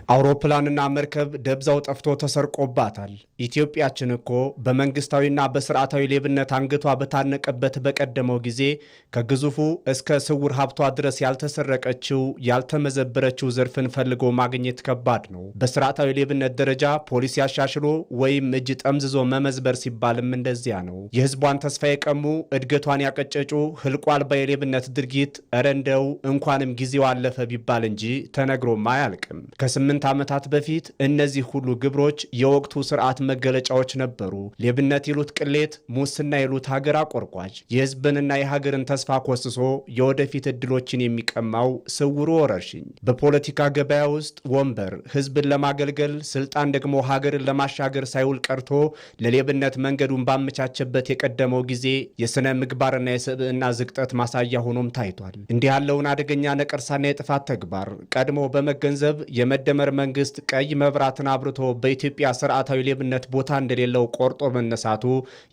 አውሮፕላንና መርከብ ደብዛው ጠፍቶ ተሰርቆባታል። ኢትዮጵያችን እኮ በመንግስታዊና በስርዓታዊ ሌብነት አንገቷ በታነቀበት በቀደመው ጊዜ ከግዙፉ እስከ ስውር ሀብቷ ድረስ ያልተሰረቀችው ያልተመዘበረችው ዘርፍን ፈልጎ ማግኘት ከባድ ነው። በስርዓታዊ ሌብነት ደረጃ ፖሊሲ ያሻሽሎ ወይም እጅ ጠምዝዞ መመዝበር ሲባልም እንደዚያ ነው። የህዝቧን ተስፋ የቀሙ እድገቷን ያቀጨጩ ህልቆ አልባ የሌብነት ድርጊት እረ እንደው እንኳንም ጊዜው አለፈ ቢባል እንጂ ተነግሮም አያልቅም። ከ8 ዓመታት በፊት እነዚህ ሁሉ ግብሮች የወቅቱ ስርዓት መገለጫዎች ነበሩ። ሌብነት ይሉት ቅሌት፣ ሙስና ይሉት ሀገር አቆርቋጭ፣ የህዝብንና የሀገርን ተስፋ ኮስሶ የወደፊት እድሎችን የሚቀማው ስውሩ ወረርሽኝ። በፖለቲካ ገበያ ውስጥ ወንበር ህዝብን ለማገልገል ስልጣን ደግሞ ሀገርን ለማሻገር ሳይውል ቀርቶ ለሌብነት መንገዱን ባመቻቸበት የቀደመው ጊዜ የስነ ምግባርና የስብዕና ዝቅጠት ማሳያ ሆኖም ታይቷል። እንዲህ ያለውን አደገኛ ነቀርሳና የጥፋት ተግባር ቀድሞ በመገንዘብ የመደመር መንግስት ቀይ መብራትን አብርቶ በኢትዮጵያ ስርዓታዊ ሌብነት ቦታ እንደሌለው ቆርጦ መነሳቱ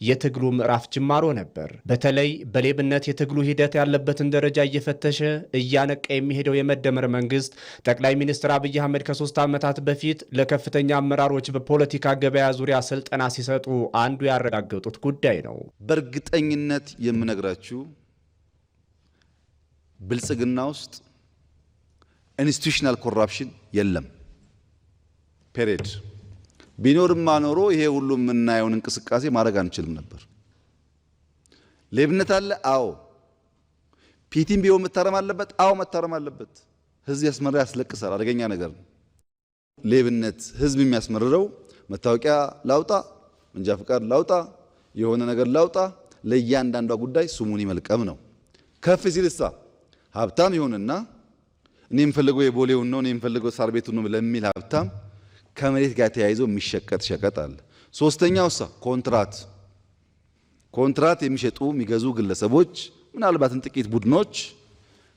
የትግሉ ምዕራፍ ጅማሮ ነበር። በተለይ በሌብነት የትግሉ ሂደት ያለበትን ደረጃ እየፈተሸ እያነቃ የሚሄደው የመደመር መንግስት ጠቅላይ ሚኒስትር አብይ አህመድ ከ3 ዓመታት በፊት ለከፍተኛ አመራሮች በፖለቲካ ገበያ ዙሪያ ስልጠና ሲሰጡ አንዱ ያረጋገጡት ጉዳይ ነው። በእርግጠኝነት የምነግራችሁ ብልጽግና ውስጥ ኢንስቲትዩሽናል ኮራፕሽን የለም። ፔሬድ ቢኖርማ ኖሮ ይሄ ሁሉ የምናየውን እንቅስቃሴ ማድረግ አንችልም ነበር። ሌብነት አለ? አዎ። ፒቲም ቢሆን መታረም አለበት? አዎ መታረም አለበት። ህዝብ ያስመራ ያስለቅሳል። አደገኛ ነገር ነው። ሌብነት ህዝብ የሚያስመርረው መታወቂያ ላውጣ፣ መንጃ ፈቃድ ላውጣ፣ የሆነ ነገር ላውጣ፣ ለእያንዳንዷ ጉዳይ ስሙኒ መልቀም ነው። ከፍ ሲልሳ ሀብታም ይሆንና እኔ የምፈልገው የቦሌውን ነው፣ እኔ የምፈልገው ሳር ቤቱን ነው ለሚል ሀብታም ከመሬት ጋር ተያይዞ የሚሸቀጥ ሸቀጥ አለ። ሶስተኛው ኮንትራት የሚሸጡ የሚገዙ ግለሰቦች፣ ምናልባትም ጥቂት ቡድኖች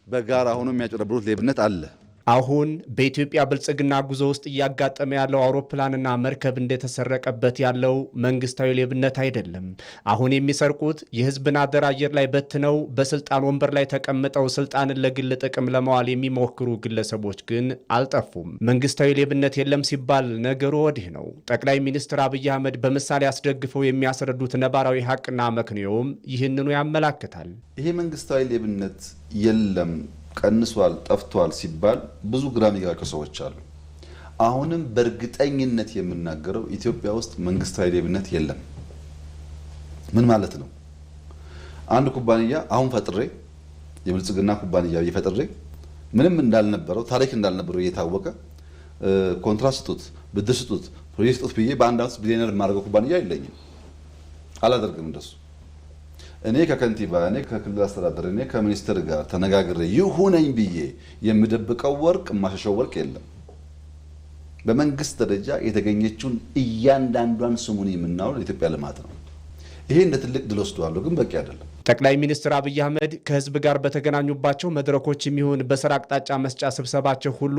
በጋራ ሆኖ የሚያጨረብሩት ሌብነት አለ። አሁን በኢትዮጵያ ብልጽግና ጉዞ ውስጥ እያጋጠመ ያለው አውሮፕላንና መርከብ እንደተሰረቀበት ያለው መንግስታዊ ሌብነት አይደለም። አሁን የሚሰርቁት የህዝብን አደራ አየር ላይ በትነው በስልጣን ወንበር ላይ ተቀምጠው ስልጣንን ለግል ጥቅም ለማዋል የሚሞክሩ ግለሰቦች ግን አልጠፉም። መንግስታዊ ሌብነት የለም ሲባል ነገሩ ወዲህ ነው። ጠቅላይ ሚኒስትር አብይ አህመድ በምሳሌ አስደግፈው የሚያስረዱት ነባራዊ ሀቅና መክንዮም ይህንኑ ያመላክታል። ይሄ መንግስታዊ ሌብነት የለም ቀንሷል ጠፍቷል ሲባል ብዙ ግራ የሚገባቸው ሰዎች አሉ። አሁንም በእርግጠኝነት የምናገረው ኢትዮጵያ ውስጥ መንግስታዊ ሌብነት የለም። ምን ማለት ነው? አንድ ኩባንያ አሁን ፈጥሬ የብልጽግና ኩባንያ እየፈጥሬ ምንም እንዳልነበረው ታሪክ እንዳልነበረው እየታወቀ ኮንትራት ስጡት፣ ብድር ስጡት፣ ፕሮጀክት ስጡት ብዬ በአንድ ዓመት ቢሊዮነር የማደርገው ኩባንያ የለኝም። አላደርግም እንደሱ። እኔ ከከንቲባ እኔ ከክልል አስተዳደር እኔ ከሚኒስትር ጋር ተነጋግሬ ይሁነኝ ብዬ የምደብቀው ወርቅ የማሸሸው ወርቅ የለም። በመንግስት ደረጃ የተገኘችውን እያንዳንዷን ስሙን የምናውለው የኢትዮጵያ ልማት ነው። ይሄ እንደ ትልቅ ድል ወስደዋለሁ፣ ግን በቂ አይደለም። ጠቅላይ ሚኒስትር አብይ አህመድ ከህዝብ ጋር በተገናኙባቸው መድረኮች የሚሆን በስራ አቅጣጫ መስጫ ስብሰባቸው ሁሉ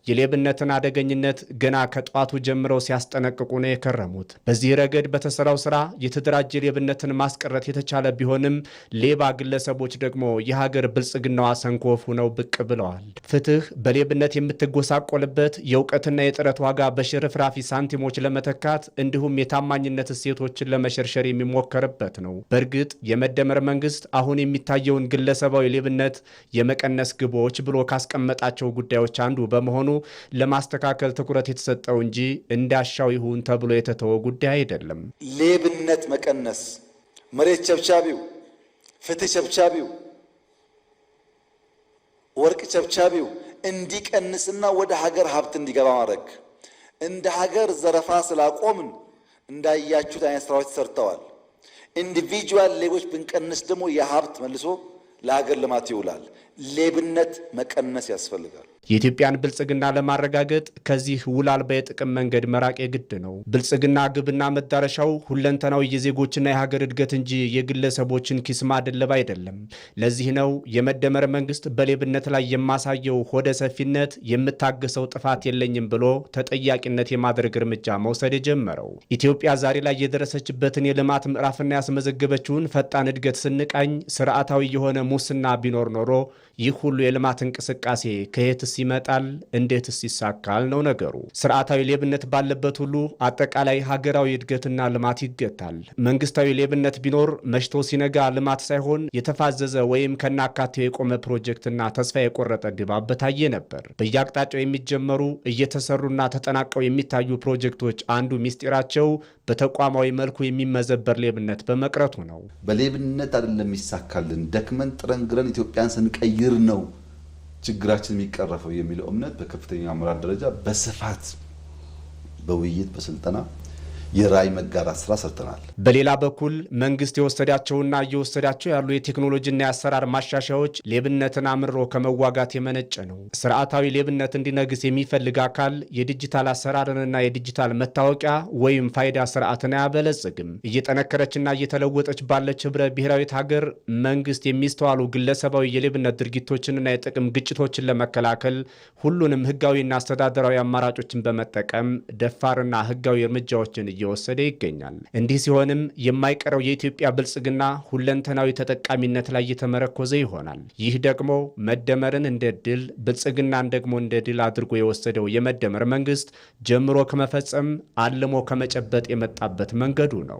የሌብነትን አደገኝነት ገና ከጧቱ ጀምረው ሲያስጠነቅቁ ነው የከረሙት። በዚህ ረገድ በተሰራው ስራ የተደራጀ ሌብነትን ማስቀረት የተቻለ ቢሆንም ሌባ ግለሰቦች ደግሞ የሀገር ብልጽግናዋ ሰንኮፍ ሆነው ብቅ ብለዋል። ፍትህ በሌብነት የምትጎሳቆልበት፣ የእውቀትና የጥረት ዋጋ በሽርፍራፊ ሳንቲሞች ለመተካት እንዲሁም የታማኝነት እሴቶችን ለመሸርሸር የሚሞከርበት ነው። በእርግጥ የመደመር መንግስት አሁን የሚታየውን ግለሰባዊ ሌብነት የመቀነስ ግቦች ብሎ ካስቀመጣቸው ጉዳዮች አንዱ በመሆኑ ለማስተካከል ትኩረት የተሰጠው እንጂ እንዳሻው ይሁን ተብሎ የተተወ ጉዳይ አይደለም። ሌብነት መቀነስ፣ መሬት ቸብቻቢው፣ ፍትህ ቸብቻቢው፣ ወርቅ ቸብቻቢው እንዲቀንስና ወደ ሀገር ሀብት እንዲገባ ማድረግ። እንደ ሀገር ዘረፋ ስላቆምን እንዳያችሁት አይነት ስራዎች ተሰርተዋል። ኢንዲቪጁዋል ሌቦች ብንቀንስ ደግሞ የሀብት መልሶ ለሀገር ልማት ይውላል። ሌብነት መቀነስ ያስፈልጋል። የኢትዮጵያን ብልጽግና ለማረጋገጥ ከዚህ ውል አልባ የጥቅም መንገድ መራቅ የግድ ነው። ብልጽግና ግብና መዳረሻው ሁለንተናዊ የዜጎችና የሀገር እድገት እንጂ የግለሰቦችን ኪስ ማደለብ አይደለም። ለዚህ ነው የመደመር መንግስት በሌብነት ላይ የማሳየው ሆደ ሰፊነት የምታገሰው ጥፋት የለኝም ብሎ ተጠያቂነት የማድረግ እርምጃ መውሰድ የጀመረው። ኢትዮጵያ ዛሬ ላይ የደረሰችበትን የልማት ምዕራፍና ያስመዘገበችውን ፈጣን እድገት ስንቃኝ ስርዓታዊ የሆነ ሙስና ቢኖር ኖሮ ይህ ሁሉ የልማት እንቅስቃሴ ከየትስ ይመጣል? እንዴትስ ይሳካል ነው ነገሩ። ስርዓታዊ ሌብነት ባለበት ሁሉ አጠቃላይ ሀገራዊ እድገትና ልማት ይገታል። መንግስታዊ ሌብነት ቢኖር መሽቶ ሲነጋ ልማት ሳይሆን የተፋዘዘ ወይም ከናካቴው የቆመ ፕሮጀክትና ተስፋ የቆረጠ ድባብ በታየ ነበር። በየአቅጣጫው የሚጀመሩ እየተሰሩና ተጠናቀው የሚታዩ ፕሮጀክቶች አንዱ ሚስጢራቸው በተቋማዊ መልኩ የሚመዘበር ሌብነት በመቅረቱ ነው። በሌብነት አይደለም የሚሳካልን፣ ደክመን ጥረን ግረን ኢትዮጵያን ስንቀይር ነው ችግራችን የሚቀረፈው የሚለው እምነት በከፍተኛ አመራር ደረጃ በስፋት በውይይት በስልጠና የራይ መጋራት ስራ ሰርተናል። በሌላ በኩል መንግስት የወሰዳቸውና እየወሰዳቸው ያሉ የቴክኖሎጂና የአሰራር ማሻሻያዎች ሌብነትን አምርሮ ከመዋጋት የመነጨ ነው። ስርዓታዊ ሌብነት እንዲነግስ የሚፈልግ አካል የዲጂታል አሰራርንና የዲጂታል መታወቂያ ወይም ፋይዳ ስርዓትን አያበለጽግም። እየጠነከረችና እየተለወጠች ባለች ህብረ ብሔራዊት ሀገር መንግስት የሚስተዋሉ ግለሰባዊ የሌብነት ድርጊቶችንና የጥቅም ግጭቶችን ለመከላከል ሁሉንም ህጋዊና አስተዳደራዊ አማራጮችን በመጠቀም ደፋርና ህጋዊ እርምጃዎችን እየወሰደ ይገኛል። እንዲህ ሲሆንም የማይቀረው የኢትዮጵያ ብልጽግና ሁለንተናዊ ተጠቃሚነት ላይ የተመረኮዘ ይሆናል። ይህ ደግሞ መደመርን እንደ ድል፣ ብልጽግናን ደግሞ እንደ ድል አድርጎ የወሰደው የመደመር መንግስት ጀምሮ ከመፈጸም አልሞ ከመጨበጥ የመጣበት መንገዱ ነው።